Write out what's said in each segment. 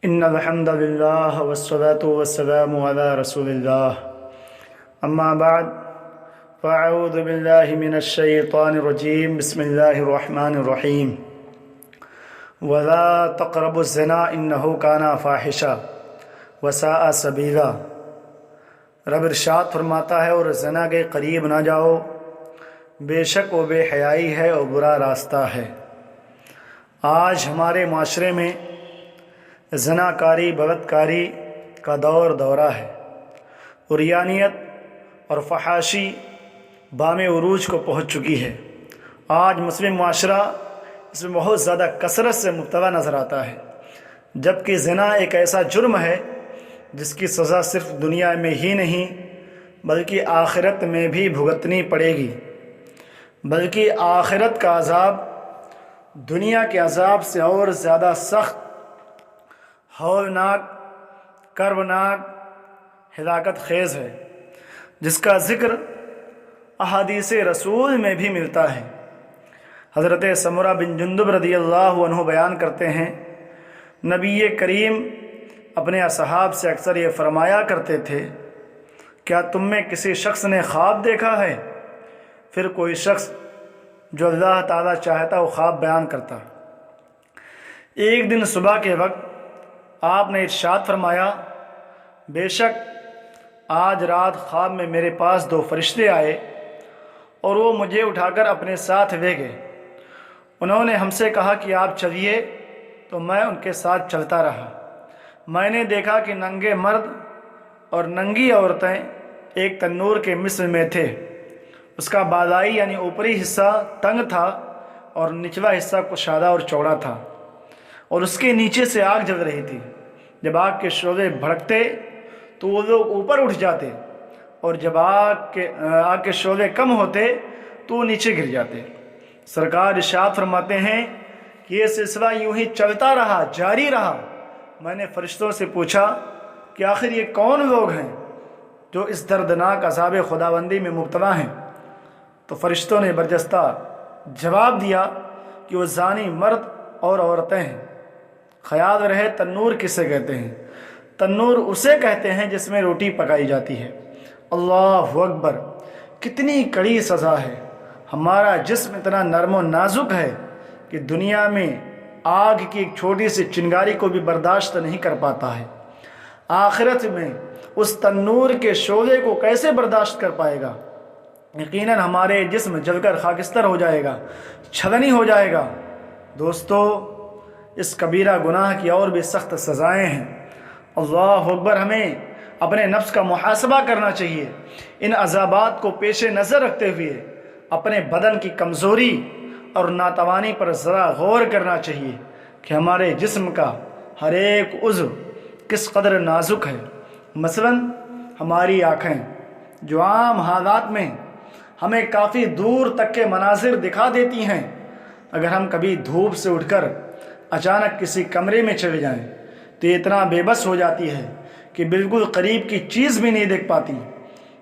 ان الحمد لله والصلاة والسلام على رسول الله اما بعد فاعوذ بالله من الشیطان الرجیم بسم اللہ الرحمن الرحیم ولا تقربوا الزنا انه كان فاحشا وساء سبیلا۔ رب ارشاد فرماتا ہے اور زنا کے قریب نہ جاؤ، بے شک وہ بے حیائی ہے اور برا راستہ ہے۔ آج ہمارے معاشرے میں زنا کاری بدکاری کا دورہ ہے۔ عریانیت اور فحاشی بام عروج کو پہنچ چکی ہے۔ آج مسلم معاشرہ اس میں بہت زیادہ کثرت سے مبتلا نظر آتا ہے، جبکہ زنا ایک ایسا جرم ہے جس کی سزا صرف دنیا میں ہی نہیں بلکہ آخرت میں بھی بھگتنی پڑے گی، بلکہ آخرت کا عذاب دنیا کے عذاب سے اور زیادہ سخت، ہولناک، کربناک، ہلاکت خیز ہے، جس کا ذکر احادیث رسول میں بھی ملتا ہے۔ حضرت سمرہ بن جندب رضی اللہ عنہ بیان کرتے ہیں، نبی کریم اپنے اصحاب سے اکثر یہ فرمایا کرتے تھے، کیا تم میں کسی شخص نے خواب دیکھا ہے؟ پھر کوئی شخص جو اللہ تعالیٰ چاہتا وہ خواب بیان کرتا۔ ایک دن صبح کے وقت آپ نے ارشاد فرمایا، بے شک آج رات خواب میں میرے پاس دو فرشتے آئے اور وہ مجھے اٹھا کر اپنے ساتھ لے گئے۔ انہوں نے ہم سے کہا کہ آپ چلیے، تو میں ان کے ساتھ چلتا رہا۔ میں نے دیکھا کہ ننگے مرد اور ننگی عورتیں ایک تنور کے مثل میں تھے۔ اس کا بالائی یعنی اوپری حصہ تنگ تھا اور نچلا حصہ کشادہ اور چوڑا تھا، اور اس کے نیچے سے آگ جل رہی تھی۔ جب آگ کے شعلے بھڑکتے تو وہ لوگ اوپر اٹھ جاتے، اور جب آگ کے شعلے کم ہوتے تو وہ نیچے گر جاتے۔ سرکار ارشاد فرماتے ہیں کہ یہ سلسلہ یوں ہی چلتا رہا، جاری رہا۔ میں نے فرشتوں سے پوچھا کہ آخر یہ کون لوگ ہیں جو اس دردناک عذاب خداوندی میں مبتلا ہیں؟ تو فرشتوں نے برجستہ جواب دیا کہ وہ زانی مرد اور عورتیں ہیں۔ خیال رہے تنور کسے کہتے ہیں؟ تنور اسے کہتے ہیں جس میں روٹی پکائی جاتی ہے۔ اللہ اکبر، کتنی کڑی سزا ہے۔ ہمارا جسم اتنا نرم و نازک ہے کہ دنیا میں آگ کی ایک چھوٹی سی چنگاری کو بھی برداشت نہیں کر پاتا ہے۔ آخرت میں اس تنور کے شعلے کو کیسے برداشت کر پائے گا؟ یقیناً ہمارے جسم جل کر خاکستر ہو جائے گا، چھلنی ہو جائے گا۔ دوستو، اس کبیرہ گناہ کی اور بھی سخت سزائیں ہیں۔ اللہ اکبر، ہمیں اپنے نفس کا محاسبہ کرنا چاہیے۔ ان عذابات کو پیش نظر رکھتے ہوئے اپنے بدن کی کمزوری اور ناتوانی پر ذرا غور کرنا چاہیے کہ ہمارے جسم کا ہر ایک عضو کس قدر نازک ہے۔ مثلا ہماری آنکھیں جو عام حالات میں ہمیں کافی دور تک کے مناظر دکھا دیتی ہیں، اگر ہم کبھی دھوپ سے اٹھ کر اچانک کسی کمرے میں چلے جائیں تو یہ اتنا بے بس ہو جاتی ہے کہ بالکل قریب کی چیز بھی نہیں دیکھ پاتی۔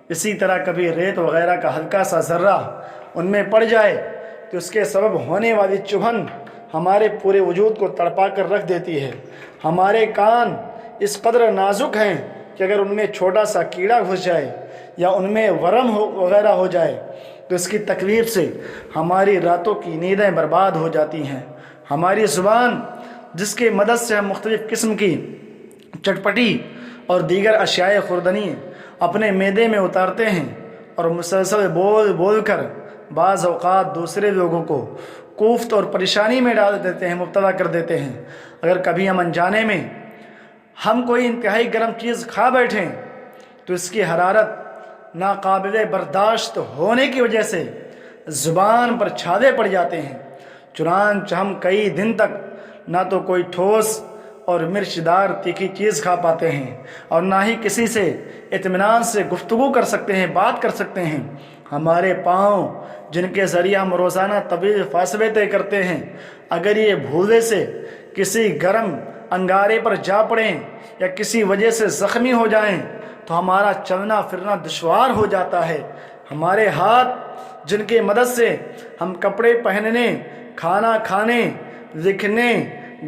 اسی طرح کبھی ریت وغیرہ کا ہلکا سا ذرہ ان میں پڑ جائے تو اس کے سبب ہونے والی چبھن ہمارے پورے وجود کو تڑپا کر رکھ دیتی ہے۔ ہمارے کان اس قدر نازک ہیں کہ اگر ان میں چھوٹا سا کیڑا گھس جائے یا ان میں ورم وغیرہ ہو جائے تو اس کی تکلیف سے ہماری راتوں کی نیندیں برباد ہو جاتی ہیں۔ ہماری زبان جس کی مدد سے ہم مختلف قسم کی چٹپٹی اور دیگر اشیاء خوردنی اپنے معدے میں اتارتے ہیں اور مسلسل بول بول کر بعض اوقات دوسرے لوگوں کو کوفت اور پریشانی میں ڈال دیتے ہیں، مبتلا کر دیتے ہیں۔ اگر کبھی ہم انجانے میں کوئی انتہائی گرم چیز کھا بیٹھیں تو اس کی حرارت ناقابل برداشت ہونے کی وجہ سے زبان پر چھالے پڑ جاتے ہیں، چنانچہ ہم کئی دن تک نہ تو کوئی ٹھوس اور مرچ دار تیکھی چیز کھا پاتے ہیں اور نہ ہی کسی سے اطمینان سے گفتگو کر سکتے ہیں، بات کر سکتے ہیں۔ ہمارے پاؤں جن کے ذریعے ہم روزانہ طویل فاصلے طے کرتے ہیں، اگر یہ بھولے سے کسی گرم انگارے پر جا پڑیں یا کسی وجہ سے زخمی ہو جائیں تو ہمارا چلنا پھرنا دشوار ہو جاتا ہے۔ ہمارے ہاتھ جن کی مدد سے ہم کپڑے پہننے، کھانا کھانے، لکھنے،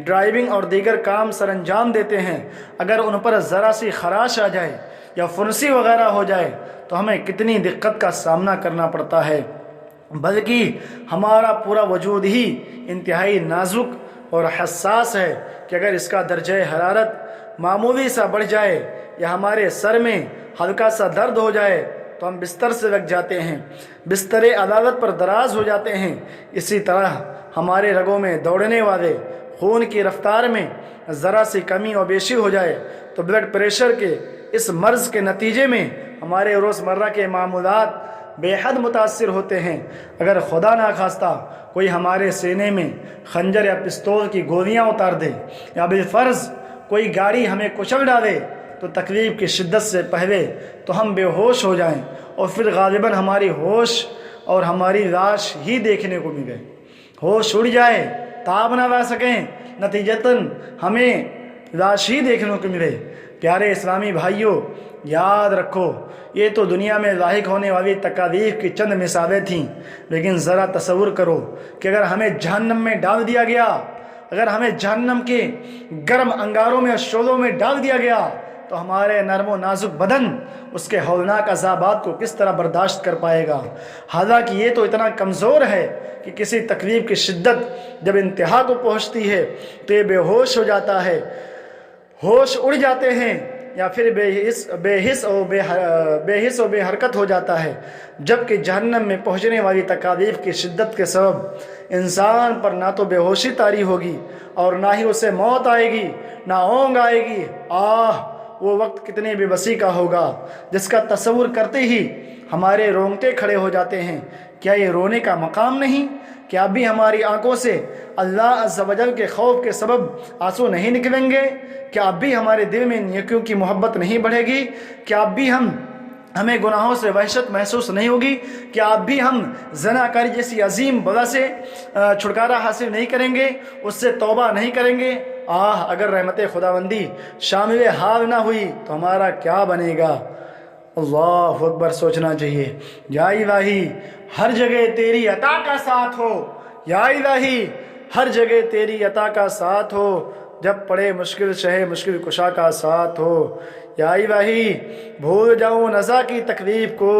ڈرائیونگ اور دیگر کام سر انجام دیتے ہیں، اگر ان پر ذرا سی خراش آ جائے یا فنسی وغیرہ ہو جائے تو ہمیں کتنی دقت کا سامنا کرنا پڑتا ہے، بلکہ ہمارا پورا وجود ہی انتہائی نازک اور حساس ہے کہ اگر اس کا درجہ حرارت معمولی سا بڑھ جائے یا ہمارے سر میں ہلکا سا درد ہو جائے تو ہم بستر سے لگ جاتے ہیں، بستر عدالت پر دراز ہو جاتے ہیں۔ اسی طرح ہمارے رگوں میں دوڑنے والے خون کی رفتار میں ذرا سی کمی و بیشی ہو جائے تو بلڈ پریشر کے اس مرض کے نتیجے میں ہمارے روزمرہ کے معمولات بے حد متاثر ہوتے ہیں۔ اگر خدا ناخواستہ کوئی ہمارے سینے میں خنجر یا پستول کی گولیاں اتار دے یا بالفرض کوئی گاڑی ہمیں کچل ڈالے تو تکلیف کی شدت سے پہلے تو ہم بے ہوش ہو جائیں اور پھر غالباً ہماری ہوش اور ہماری لاش ہی دیکھنے کو ملے، ہوش اڑ جائے، تاب نہ لا سکیں، نتیجتاً ہمیں لاش ہی دیکھنے کو ملے۔ پیارے اسلامی بھائیوں، یاد رکھو یہ تو دنیا میں لاحق ہونے والی تکالیف کی چند مثالیں تھیں، لیکن ذرا تصور کرو کہ اگر ہمیں جہنم میں ڈال دیا گیا، اگر ہمیں جہنم کے گرم انگاروں میں اور شعلوں میں ڈال دیا گیا تو ہمارے نرم و نازک بدن اس کے ہولناک عذابات کو کس طرح برداشت کر پائے گا؟ حالانکہ یہ تو اتنا کمزور ہے کہ کسی تکلیف کی شدت جب انتہا کو پہنچتی ہے تو یہ بے ہوش ہو جاتا ہے، ہوش اڑ جاتے ہیں یا پھر بے حس و بے حرکت ہو جاتا ہے، جبکہ جہنم میں پہنچنے والی تکالیف کی شدت کے سبب انسان پر نہ تو بے ہوشی طاری ہوگی اور نہ ہی اسے موت آئے گی، نہ اونگ آئے گی۔ وہ وقت کتنے بے بسی کا ہوگا جس کا تصور کرتے ہی ہمارے رونگٹے کھڑے ہو جاتے ہیں۔ کیا یہ رونے کا مقام نہیں؟ کیا اب بھی ہماری آنکھوں سے اللہ عز و جل کے خوف کے سبب آنسو نہیں نکلیں گے؟ کیا اب بھی ہمارے دل میں نیکیوں کی محبت نہیں بڑھے گی؟ کیا اب بھی ہمیں گناہوں سے وحشت محسوس نہیں ہوگی؟ کیا اب بھی ہم زنا کاری جیسی عظیم بلا سے چھٹکارا حاصل نہیں کریں گے، اس سے توبہ نہیں کریں گے؟ اگر رحمت خداوندی شامل حال نہ ہوئی تو ہمارا کیا بنے گا؟ اللہ اکبر، سوچنا چاہیے۔ یا الہی ہر جگہ تیری عطا کا ساتھ ہو، یا الہی ہر جگہ تیری عطا کا ساتھ ہو، جب پڑے مشکل شہ مشکل کشا کا ساتھ ہو۔ یا الہی بھول جاؤں نزا کی تکلیف کو،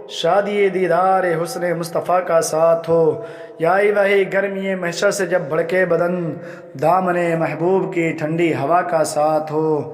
شادی دیدار حسن مصطفیٰ کا ساتھ ہو۔ یا الہی گرمی محشر سے جب بھڑکے بدن، دامن محبوب کی ٹھنڈی ہوا کا ساتھ ہو۔